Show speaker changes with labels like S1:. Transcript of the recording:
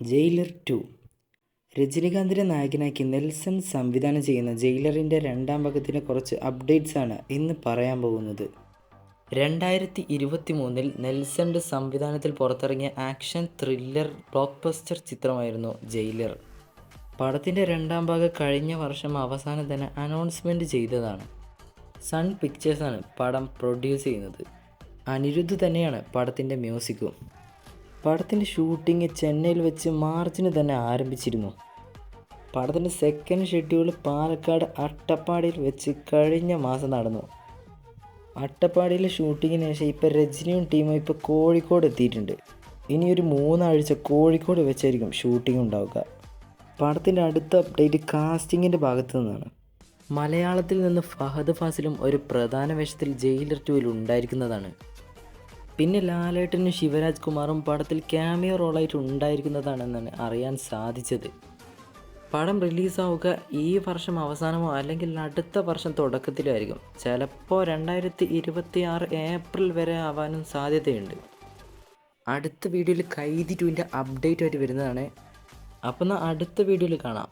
S1: Jailer 2 രജനികാന്തിനെ നായകനാക്കി Nelson സംവിധാനം ചെയ്യുന്ന ജയിലറിൻ്റെ രണ്ടാം ഭാഗത്തിൻ്റെ കുറച്ച് അപ്ഡേറ്റ്സ് ആണ് ഇന്ന് പറയാൻ പോകുന്നത്. 2023 നെൽസന്റെ സംവിധാനത്തിൽ പുറത്തിറങ്ങിയ ആക്ഷൻ ത്രില്ലർ ബ്ലോക്ക് ബസ്റ്റർ ചിത്രമായിരുന്നു ജയിലർ. പടത്തിൻ്റെ രണ്ടാം ഭാഗം കഴിഞ്ഞ വർഷം അവസാനം തന്നെ അനൗൺസ്മെൻറ്റ് ചെയ്തതാണ്. സൺ പിക്ചേഴ്സാണ് പടം പ്രൊഡ്യൂസ് ചെയ്യുന്നത്. അനിരുദ്ധ് തന്നെയാണ് പടത്തിൻ്റെ മ്യൂസിക്കും. പടത്തിൻ്റെ ഷൂട്ടിംഗ് ചെന്നൈയിൽ വെച്ച് മാർച്ചിന് തന്നെ ആരംഭിച്ചിരുന്നു. പടത്തിൻ്റെ സെക്കൻഡ് ഷെഡ്യൂൾ പാലക്കാട് അട്ടപ്പാടിയിൽ വെച്ച് കഴിഞ്ഞ മാസം നടന്നു. അട്ടപ്പാടിയിലെ ഷൂട്ടിങ്ങിന് ശേഷം ഇപ്പോൾ രജനിയും ടീമും ഇപ്പോൾ കോഴിക്കോട് എത്തിയിട്ടുണ്ട്. ഇനിയൊരു 3 ആഴ്ച കോഴിക്കോട് വെച്ചായിരിക്കും ഷൂട്ടിംഗ് ഉണ്ടാവുക. പടത്തിൻ്റെ അടുത്ത അപ്ഡേറ്റ് കാസ്റ്റിങ്ങിൻ്റെ ഭാഗത്തു നിന്നാണ്. മലയാളത്തിൽ നിന്ന് ഫഹദ് ഫാസിലും ഒരു പ്രധാന വേഷത്തിൽ ജയിലർ 2 ഉണ്ടായിരിക്കുന്നതാണ്. പിന്നെ ലാലേട്ടനും ശിവരാജ് കുമാറും പടത്തിൽ ക്യാമിയോ റോളായിട്ട് ഉണ്ടായിരിക്കുന്നതാണെന്നാണ് അറിയാൻ സാധിച്ചത്. പടം റിലീസാവുക ഈ വർഷം അവസാനമോ അല്ലെങ്കിൽ അടുത്ത വർഷം തുടക്കത്തിലോ ആയിരിക്കും. ചിലപ്പോൾ 2026 ഏപ്രിൽ വരെ ആവാനും സാധ്യതയുണ്ട്. അടുത്ത വീഡിയോയിൽ ഖൈദി 2ൻ്റെ അപ്ഡേറ്റ് ആയിട്ട് വരുന്നതാണ്. അപ്പോൾ അടുത്ത വീഡിയോയിൽ കാണാം.